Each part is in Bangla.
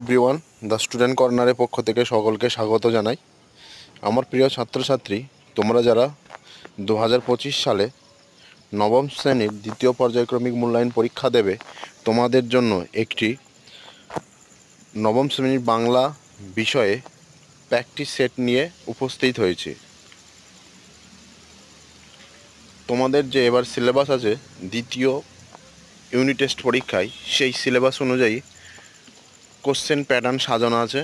এভরিওয়ান, দ্য স্টুডেন্ট কর্নারের পক্ষ থেকে সকলকে স্বাগত জানাই। আমার প্রিয় ছাত্রছাত্রী, তোমরা যারা 2025 সালে নবম শ্রেণীর দ্বিতীয় পর্যায়ক্রমিক মূল্যায়ন পরীক্ষা দেবে, তোমাদের জন্য একটি নবম শ্রেণীর বাংলা বিষয়ে প্র্যাকটিস সেট নিয়ে উপস্থিত হয়েছে। তোমাদের যে এবার সিলেবাস আছে দ্বিতীয় ইউনিট টেস্ট পরীক্ষায়, সেই সিলেবাস অনুযায়ী কোশ্চেন প্যাটার্ন সাজানো আছে।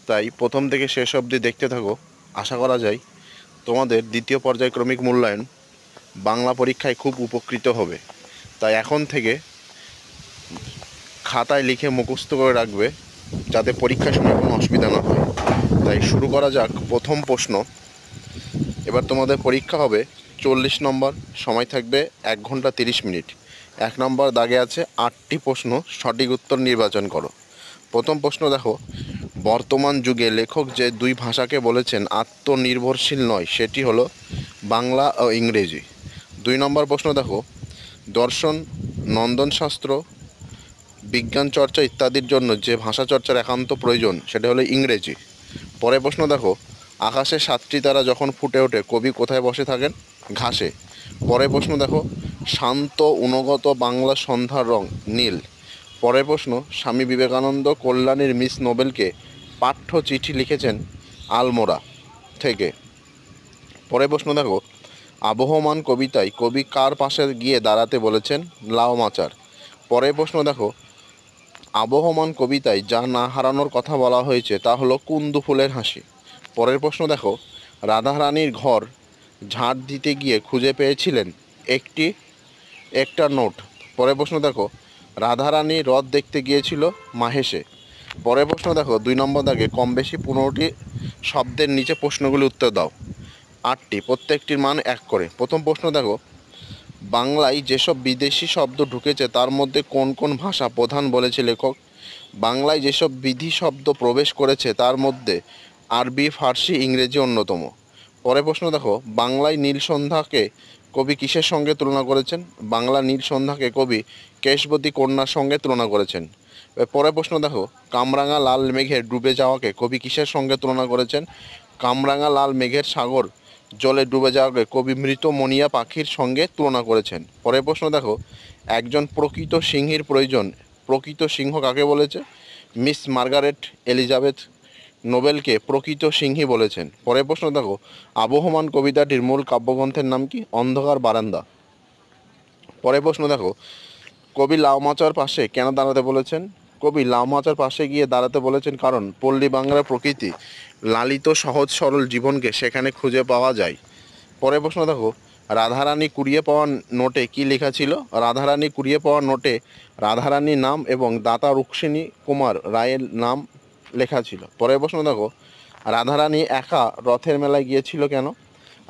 তাই প্রথম থেকে শেষ অবধি দেখতে থাকো। আশা করা যায় তোমাদের দ্বিতীয় পর্যায়ক্রমিক মূল্যায়ন বাংলা পরীক্ষায় খুব উপকৃত হবে। তাই এখন থেকে খাতায় লিখে মুখস্থ করে রাখবে, যাতে পরীক্ষার সময় কোনো অসুবিধা না হয়। তাই শুরু করা যাক। প্রথম প্রশ্ন। এবার তোমাদের পরীক্ষা হবে 40 নম্বর, সময় থাকবে 1 ঘন্টা 30 মিনিট। 1 নম্বর দাগে আছে 8টি প্রশ্ন, সঠিক উত্তর নির্বাচন করো। প্রথম প্রশ্ন দেখো, বর্তমান যুগে লেখক যে দুই ভাষাকে বলেছেন আত্মনির্ভরশীল নয়, সেটি হলো বাংলা ও ইংরেজি। 2 নম্বর প্রশ্ন দেখো, দর্শন, নন্দনশাস্ত্র, বিজ্ঞান চর্চা ইত্যাদির জন্য যে ভাষা চর্চার একান্ত প্রয়োজন, সেটা হলো ইংরেজি। পরের প্রশ্ন দেখো, আকাশে 7টি তারা যখন ফুটে ওঠে, কবি কোথায় বসে থাকেন? ঘাসে। পরের প্রশ্ন দেখো, শান্ত অনুগত বাংলা সন্ধ্যার রং নীল। পরের প্রশ্ন, স্বামী বিবেকানন্দ কল্যাণীর মিস নোবেলকে পাঠ্য চিঠি লিখেছেন আলমোড়া থেকে। পরের প্রশ্ন দেখো, আবহমান কবিতায় কবি কার পাশে গিয়ে দাঁড়াতে বলেছেন? লাও মাচার। পরের প্রশ্ন দেখো, আবহমান কবিতায় যা না হারানোর কথা বলা হয়েছে তা হলো কুন্দু ফুলের হাসি। পরের প্রশ্ন দেখো, রাধারানীর ঘর ঝাড় দিতে গিয়ে খুঁজে পেয়েছিলেন একটা নোট। পরের প্রশ্ন দেখো, রাধারানী হ্রদ দেখতে গিয়েছিল মাহেশে। পরের প্রশ্ন দেখো, 2 নম্বর দাগে কম বেশি 15টি শব্দের নিচে প্রশ্নগুলি উত্তর দাও। 8টি, প্রত্যেকটির মান 1 করে। প্রথম প্রশ্ন দেখো, বাংলায় যেসব বিদেশি শব্দ ঢুকেছে তার মধ্যে কোন কোন ভাষা প্রধান বলেছে লেখক? বাংলায় যেসব বিধি শব্দ প্রবেশ করেছে তার মধ্যে আরবি, ফার্সি, ইংরেজি অন্যতম। পরের প্রশ্ন দেখো, বাংলায় নীল সন্ধ্যাকে কবি কিসের সঙ্গে তুলনা করেছেন? বাংলা নীল সন্ধ্যাকে কবি কেশবতী কন্যার সঙ্গে তুলনা করেছেন। পরের প্রশ্ন দেখো, কামরাঙা লাল মেঘের ডুবে যাওয়াকে কবি কিসের সঙ্গে তুলনা করেছেন? কামরাঙা লাল মেঘের সাগর জলে ডুবে যাওয়াকে কবি মৃত মনিয়া পাখির সঙ্গে তুলনা করেছেন। পরের প্রশ্ন দেখো, একজন প্রকৃত সিংহীর প্রয়োজন, প্রকৃত সিংহ কাকে বলেছে? মিস মার্গারেট এলিজাবেথ নোবেলকে প্রকৃত সিংহী বলেছেন। পরের প্রশ্ন দেখো, আবহমান কবিতাটির মূল কাব্যগ্রন্থের নাম কি? অন্ধকার বারান্দা। পরের প্রশ্ন দেখো, কবি লাউ মাচার পাশে কেন দাঁড়াতে বলেছেন? কবি লাউ মাচার পাশে গিয়ে দাঁড়াতে বলেছেন কারণ পল্লী বাংলার প্রকৃতি লালিত সহজ সরল জীবনকে সেখানে খুঁজে পাওয়া যায়। পরের প্রশ্ন দেখো, রাধারানী কুড়িয়ে পাওয়া নোটে কি লেখা ছিল? রাধারানী কুড়িয়ে পাওয়া নোটে রাধারানীর নাম এবং দাতা রুক্মিণী কুমার রায়ের নাম লেখা ছিল। পরের প্রশ্ন দেখো, রাধারানী একা রথের মেলায় গিয়েছিল কেন?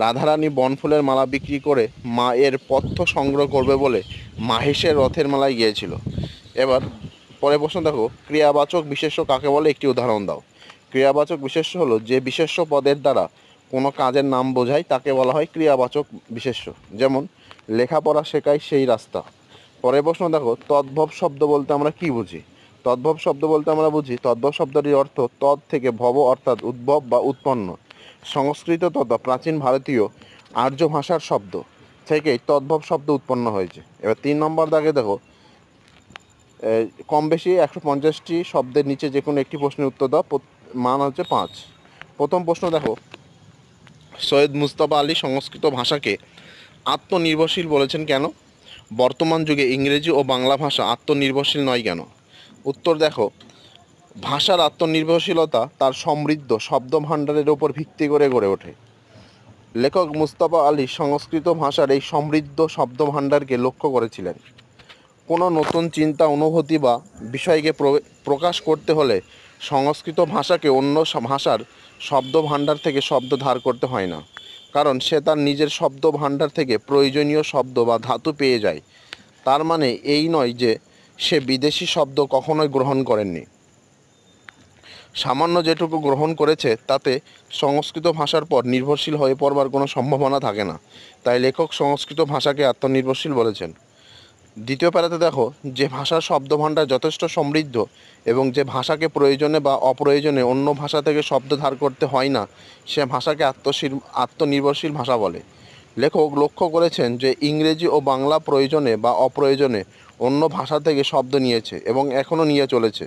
রাধারানী বনফুলের মালা বিক্রি করে মায়ের পথ্য সংগ্রহ করবে বলে মাহেশের রথের মেলায় গিয়েছিল। এবার পরের প্রশ্ন দেখো, ক্রিয়াবাচক বিশেষ্য কাকে বলে? একটি উদাহরণ দাও। ক্রিয়াবাচক বিশেষ্য হলো যে বিশেষ্য পদের দ্বারা কোনো কাজের নাম বোঝায় তাকে বলা হয় ক্রিয়াবাচক বিশেষ্য। যেমন লেখাপড়া শেখায় সেই রাস্তা। পরের প্রশ্ন দেখো, তদ্ভব শব্দ বলতে আমরা কি বুঝি? তদ্ভব শব্দ বলতে আমরা বুঝি, তদ্ভব শব্দটির অর্থ তদ থেকে ভব অর্থাৎ উদ্ভব বা উৎপন্ন। সংস্কৃত তথা প্রাচীন ভারতীয় আর্য ভাষার শব্দ থেকেই তদ্ভব শব্দ উৎপন্ন হয়েছে। এবার 3 নম্বর দাগে দেখো, কম বেশি 150টি শব্দের নিচে যে কোনো একটি প্রশ্নের উত্তর দাও। মান হচ্ছে 5। প্রথম প্রশ্ন দেখো, সৈয়দ মুজতবা আলী সংস্কৃত ভাষাকে আত্মনির্ভরশীল বলেছেন কেন? বর্তমান যুগে ইংরেজি ও বাংলা ভাষা আত্মনির্ভরশীল নয় কেন? উত্তর দেখো, ভাষার আত্মনির্ভরশীলতা তার সমৃদ্ধ শব্দভাণ্ডারের ওপর ভিত্তি করে গড়ে ওঠে। লেখক মুজতবা আলী সংস্কৃত ভাষার এই সমৃদ্ধ শব্দভাণ্ডারকে লক্ষ্য করেছিলেন। কোনো নতুন চিন্তা, অনুভূতি বা বিষয়কে প্রকাশ করতে হলে সংস্কৃত ভাষাকে অন্য ভাষার শব্দভাণ্ডার থেকে শব্দ ধার করতে হয় না, কারণ সে তার নিজের শব্দভাণ্ডার থেকে প্রয়োজনীয় শব্দ বা ধাতু পেয়ে যায়। তার মানে এই নয় যে সে বিদেশি শব্দ কখনোই গ্রহণ করেননি। সামান্য যেটুকু গ্রহণ করেছে তাতে সংস্কৃত ভাষার পর নির্ভরশীল হয়ে পড়বার কোনো সম্ভাবনা থাকে না। তাই লেখক সংস্কৃত ভাষাকে আত্মনির্ভরশীল বলেছেন। দ্বিতীয় প্যারাতে দেখো, যে ভাষার শব্দভাণ্ডার যথেষ্ট সমৃদ্ধ এবং যে ভাষাকে প্রয়োজনে বা অপ্রয়োজনে অন্য ভাষা থেকে শব্দ ধার করতে হয় না, সে ভাষাকে আত্মনির্ভরশীল ভাষা বলে। লেখক লক্ষ্য করেছেন যে ইংরেজি ও বাংলা প্রয়োজনে বা অপ্রয়োজনে অন্য ভাষা থেকে শব্দ নিয়েছে এবং এখনও নিয়ে চলেছে।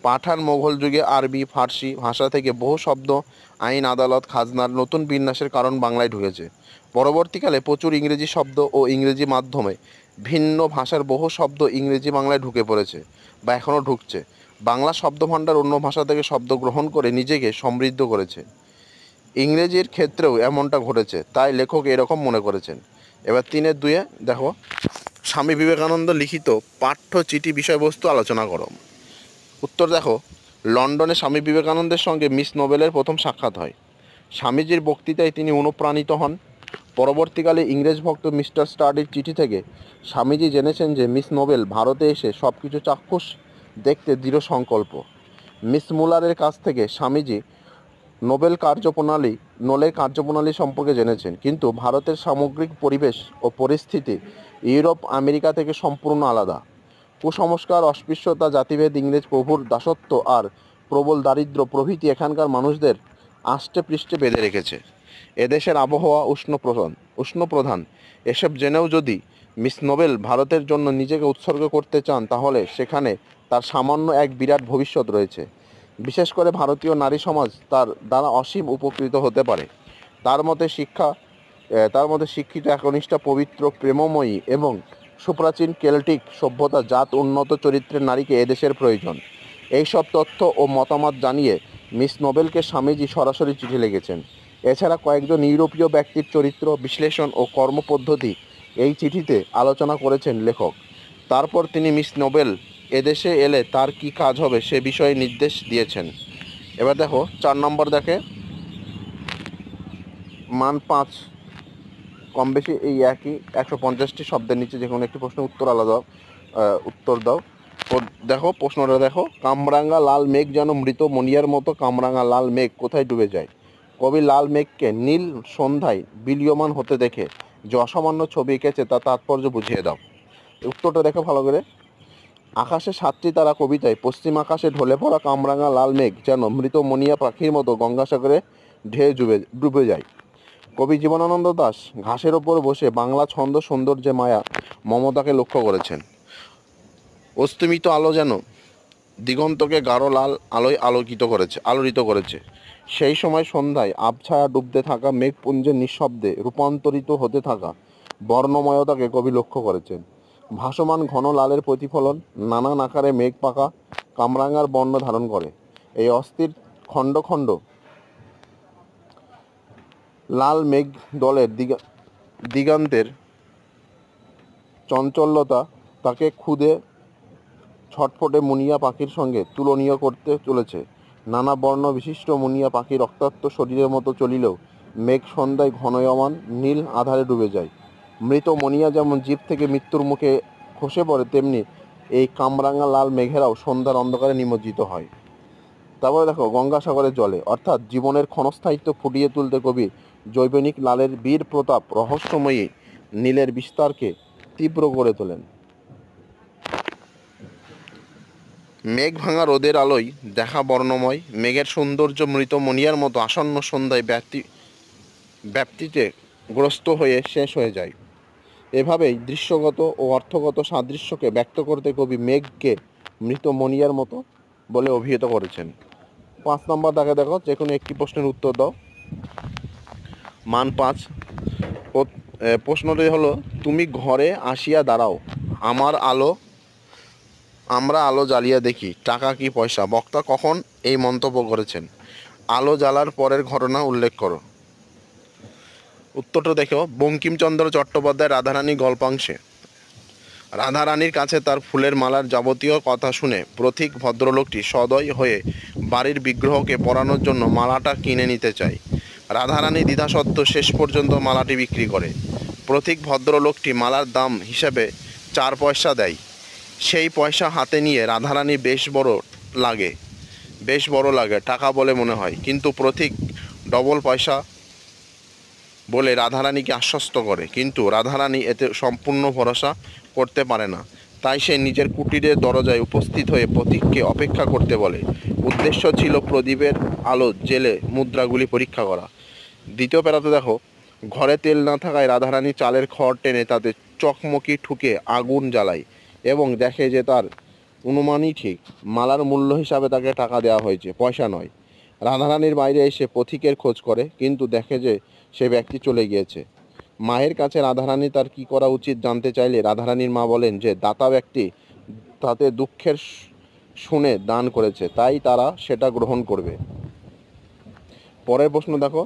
পাঠান মোগল যুগে আরবি ফার্সি ভাষা থেকে বহু শব্দ আইন আদালত খাজনার নতুন বিন্যাসের কারণ বাংলায় ঢুকেছে। পরবর্তীকালে প্রচুর ইংরেজি শব্দ ও ইংরেজি মাধ্যমে ভিন্ন ভাষার বহু শব্দ ইংরেজি বাংলায় ঢুকে পড়েছে বা এখনও ঢুকছে। বাংলা শব্দভাণ্ডার অন্য ভাষা থেকে শব্দ গ্রহণ করে নিজেকে সমৃদ্ধ করেছে। ইংরেজির ক্ষেত্রেও এমনটা ঘটেছে, তাই লেখক এরকম মনে করেছেন। এবার 3-2 দেখো, স্বামী বিবেকানন্দ লিখিত পাঠ্য চিঠি বিষয়বস্তু আলোচনা করো। উত্তর দেখো, লন্ডনে স্বামী বিবেকানন্দের সঙ্গে মিস নোবেলের প্রথম সাক্ষাৎ হয়। স্বামীজির বক্তৃতায় তিনি অনুপ্রাণিত হন। পরবর্তীকালে ইংরেজ ভক্ত মিস্টার স্টাডির চিঠি থেকে স্বামীজি জেনেছেন যে মিস নোবেল ভারতে এসে সব কিছু চাক্ষুষ দেখতে দৃঢ় সংকল্প। মিস মুলারের কাছ থেকে স্বামীজি নোবেলের কার্যপ্রণালী সম্পর্কে জেনেছেন, কিন্তু ভারতের সামগ্রিক পরিবেশ ও পরিস্থিতি ইউরোপ আমেরিকা থেকে সম্পূর্ণ আলাদা। কুসংস্কার, অস্পৃশ্যতা, জাতিভেদ, ইংরেজ প্রভুর দাসত্ব আর প্রবল দারিদ্র্য প্রভৃতি এখানকার মানুষদের আষ্টে পৃষ্ঠে বেঁধে রেখেছে। এদেশের আবহাওয়া উষ্ণপ্রধান। এসব জেনেও যদি মিস নোবেল ভারতের জন্য নিজেকে উৎসর্গ করতে চান, তাহলে সেখানে তার সামান্য এক বিরাট ভবিষ্যৎ রয়েছে। বিশেষ করে ভারতীয় নারী সমাজ তার দ্বারা অসীম উপকৃত হতে পারে। তার মতে শিক্ষিত, একনিষ্ঠা, পবিত্র, প্রেমময়ী এবং সুপ্রাচীন কেল্টিক সভ্যতা জাত উন্নত চরিত্রের নারীকে এদেশের প্রয়োজন। এইসব তথ্য ও মতামত জানিয়ে মিস নোবেলকে স্বামীজি সরাসরি চিঠি লিখেছেন। এছাড়া কয়েকজন ইউরোপীয় ব্যক্তির চরিত্র বিশ্লেষণ ও কর্মপদ্ধতি এই চিঠিতে আলোচনা করেছেন লেখক। তারপর তিনি মিস নোবেল এদেশে এলে তার কি কাজ হবে সে বিষয়ে নির্দেশ দিয়েছেন। এবার দেখো 4 নম্বর দেখে, মান 5 কম বেশি এই একই 150টি শব্দের নিচে যে কোনো একটি প্রশ্নের উত্তর দাও। দেখো প্রশ্নটা দেখো, কামরাঙা লাল মেঘ যেন মৃত মনিয়ার মতো কামরাঙা লাল মেঘ কোথায় ডুবে যায়? কবি লাল মেঘকে নীল সন্ধ্যায় বিলীয়মান হতে দেখে যে অসামান্য ছবি এঁকেছে তার তাৎপর্য বুঝিয়ে দাও। উত্তরটা দেখো ভালো করে। আকাশে 7টি তারা কবিতায় পশ্চিম আকাশে ঢলে পড়া কামরাঙা লাল মেঘ যেন মৃত মনিয়া পাখির মতো গঙ্গাসাগরে ঢেউ ডুবে যায়। কবি জীবনানন্দ দাশ ঘাসের ওপর বসে বাংলা ছন্দ সৌন্দর্যে মায়া মমতাকে লক্ষ্য করেছেন। অস্তমিত আলো যেন দিগন্তকে গাঢ় লাল আলোয় আলোড়িত করেছে। সেই সময় সন্ধ্যায় আবছায়া ডুবতে থাকা মেঘপুঞ্জের নিঃশব্দে রূপান্তরিত হতে থাকা বর্ণময়তাকে কবি লক্ষ্য করেছেন। ভাসমান ঘন লালের প্রতিফলন নানান আকারে মেঘ পাকা কামরাঙার বর্ণ ধারণ করে। এই অস্থির খণ্ড খণ্ড লাল মেঘ দলের দিগান্তের চঞ্চলতা তাকে ক্ষুদে ছটফটে মুনিয়া পাখির সঙ্গে তুলনীয় করতে চলেছে। নানা বর্ণ বিশিষ্ট মুনিয়া পাখি রক্তাক্ত শরীরের মতো চলিলেও মেঘ সন্ধ্যায় ঘনয়মান নীল আধারে ডুবে যায়। মৃত মনিয়া যেমন জীব থেকে মৃত্যুর মুখে খসে পড়ে, তেমনি এই কামরাঙা লাল মেঘেরাও সন্ধ্যার অন্ধকারে নিমজ্জিত হয়। তারপরে দেখো, গঙ্গাসাগরের জলে অর্থাৎ জীবনের ক্ষণস্থায়িত্ব ফুটিয়ে তুলতে কবি জৈবনিক লালের বীর প্রতাপ রহস্যময়ী নীলের বিস্তারকে তীব্র করে তোলেন। মেঘ ভাঙা রোদের আলোয় দেখা বর্ণময় মেঘের সৌন্দর্য মৃত মনিয়ার মতো আসন্ন সন্ধ্যায় ব্যাপ্তিতে গ্রস্ত হয়ে শেষ হয়ে যায়। এভাবেই দৃশ্যগত ও অর্থগত সাদৃশ্যকে ব্যক্ত করতে কবি মেঘকে মৃত মনিয়ার মতো বলে অভিহিত করেছেন। 5 নম্বর দেখো, যে কোনো একটি প্রশ্নের উত্তর দাও। মান 5। প্রশ্নটি হলো, তুমি ঘরে আসিয়া দাঁড়াও, আমরা আলো জ্বালিয়ে দেখি, টাকা কি পয়সা? বক্তা কখন এই মন্তব্য করেছেন? আলো জ্বালার পরের ঘটনা উল্লেখ করো। উত্তরটা দেখো, বঙ্কিমচন্দ্র চট্টোপাধ্যায় রাধারানী গল্পাংশে রাধারানীর কাছে তার ফুলের মালার যাবতীয় কথা শুনে পথিক ভদ্রলোকটি সদয় হয়ে বাড়ির বিগ্রহকে পরানোর জন্য মালাটা কিনে নিতে চায়। রাধারানী দ্বিধাসত্ত্বেও শেষ পর্যন্ত মালাটি বিক্রি করে। পথিক ভদ্রলোকটি মালার দাম হিসেবে 4 পয়সা দেয়। সেই পয়সা হাতে নিয়ে রাধারানী বেশ বড় লাগে টাকা বলে মনে হয়, কিন্তু পথিক ডবল পয়সা বলে রাধারানীকে আশ্বস্ত করে, কিন্তু রাধারানী এতে সম্পূর্ণ ভরসা করতে পারে না, তাই সে নিজের কুটিরের দরজায় উপস্থিত হয়ে পথিককে অপেক্ষা করতে বলে। উদ্দেশ্য ছিল প্রদীপের আলো জেলে মুদ্রাগুলি পরীক্ষা করা। দ্বিতীয় প্যারাতে দেখো, ঘরে তেল না থাকায় রাধারানী চালের খড় টেনে তাতে চকমকি ঠুকে আগুন জ্বালায় এবং দেখে যে তার অনুমানই ঠিক। মালার মূল্য হিসাবে তাকে টাকা দেওয়া হয়েছে, পয়সা নয়। রাধারানীর বাইরে এসে পথিকের খোঁজ করে, কিন্তু দেখে যে সে ব্যক্তি চলে গিয়েছে। মায়ের কাছে রাধারানী তার কি করা উচিত জানতে চাইলে রাধারানীর মা বলেন যে দাতা ব্যক্তি তাতে দুঃখের শুনে দান করেছে, তাই তারা সেটা গ্রহণ করবে। পরের প্রশ্ন দেখো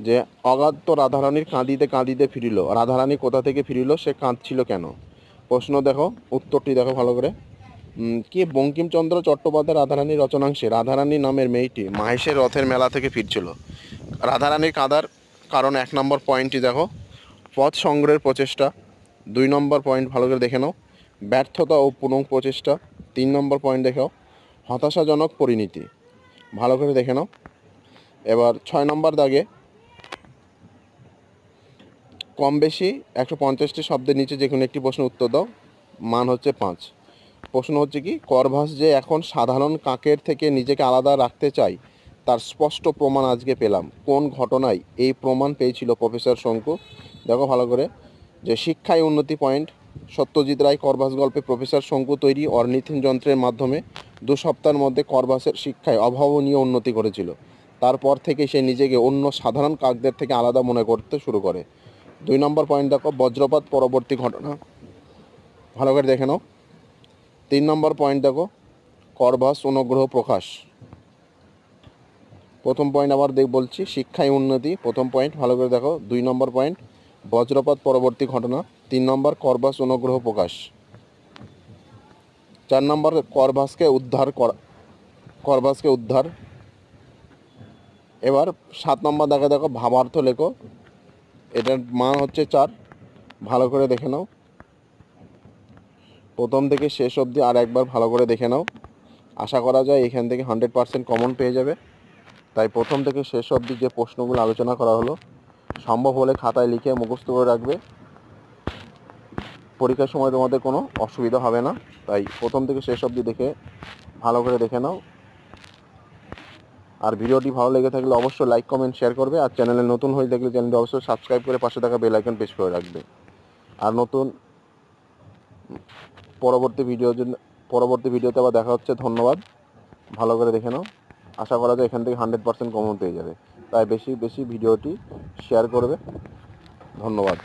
যে অগাত্য রাধারানীর কাঁদিতে কাঁদিতে ফিরিল। রাধারানী কোথা থেকে ফিরিল, সে কাঁদছিল কেন? প্রশ্ন দেখো, উত্তরটি দেখো ভালো করে। কি বঙ্কিমচন্দ্র চট্টোপাধ্যায় রাধারানীর রচনাংশে রাধারানী নামের মেয়েটি মাহেশের রথের মেলা থেকে ফিরছিল। রাধারানীর কাঁদার কারণ 1 নম্বর পয়েন্টটি দেখো, পথ সংগ্রহের প্রচেষ্টা। 2 নম্বর পয়েন্ট ভালো করে দেখে নাও, ব্যর্থতা ও পুনঃ প্রচেষ্টা। 3 নম্বর পয়েন্ট দেখো, হতাশাজনক পরিণতি। ভালো করে দেখে নাও। এবার 6 নম্বর দাগে কম বেশি 150টি শব্দের নিচে যে কোনো একটি প্রশ্নের উত্তর দাও। মান হচ্ছে 5। প্রশ্ন হচ্ছে কি, করভাস যে এখন সাধারণ কাকের থেকে নিজেকে আলাদা রাখতে চায় তার স্পষ্ট প্রমাণ আজকে পেলাম। কোন ঘটনায় এই প্রমাণ পেয়েছিল প্রফেসর শঙ্কু? দেখো ভালো করে, যে শিক্ষায় উন্নতি পয়েন্ট। সত্যজিৎ রায় করভাস গল্পে প্রফেসর শঙ্কু তৈরি অর্নিথিন যন্ত্রের মাধ্যমে 2 সপ্তাহের মধ্যে করভাসের শিক্ষায় অভাবনীয় উন্নতি করেছিল। তারপর থেকে সে নিজেকে অন্য সাধারণ কাকদের থেকে আলাদা মনে করতে শুরু করে। 2 নম্বর পয়েন্ট দেখো, বজ্রপাত পরবর্তী ঘটনা। ভালো করে দেখে নাও। 3 নম্বর পয়েন্ট দেখো, করভাস অনুগ্রহ প্রকাশ। প্রথম পয়েন্ট আবার বলছি, শিক্ষায় উন্নতি প্রথম পয়েন্ট, ভালো করে দেখো। 2 নম্বর পয়েন্ট, বজ্রপাত পরবর্তী ঘটনা। 3 নম্বর, করভাস অনুগ্রহ প্রকাশ। 4 নম্বর, করভাসকে উদ্ধার। এবার 7 নম্বর দেখো, ভাবার্থ লেখো। এটার মান হচ্ছে 4। ভালো করে দেখে নাও, প্রথম থেকে শেষ অবধি আর একবার ভালো করে দেখে নাও। আশা করা যায় এখান থেকে 100% কমন পেয়ে যাবে। তাই প্রথম থেকে শেষ অবধি যে প্রশ্নগুলো আলোচনা করা হলো সম্ভব হলে খাতায় লিখে মুখস্থ করে রাখবে। পরীক্ষার সময় তোমাদের কোনো অসুবিধা হবে না। তাই প্রথম থেকে শেষ অবধি দেখে ভালো করে দেখে নাও। আর ভিডিওটি ভালো লেগে থাকলে অবশ্যই লাইক কমেন্ট শেয়ার করবে। আর চ্যানেলে নতুন হয়ে থাকলে চ্যানেলটি অবশ্যই সাবস্ক্রাইব করে পাশে থাকা বেল আইকন প্রেস করে রাখবে। আর নতুন পরবর্তী ভিডিওতে আবার দেখা হচ্ছে। ধন্যবাদ। ভালো করে দেখে নাও। আশা করা যায় এখান থেকে 100% কমন পেয়ে যাবে। তাই বেশি বেশি ভিডিওটি শেয়ার করবে। ধন্যবাদ।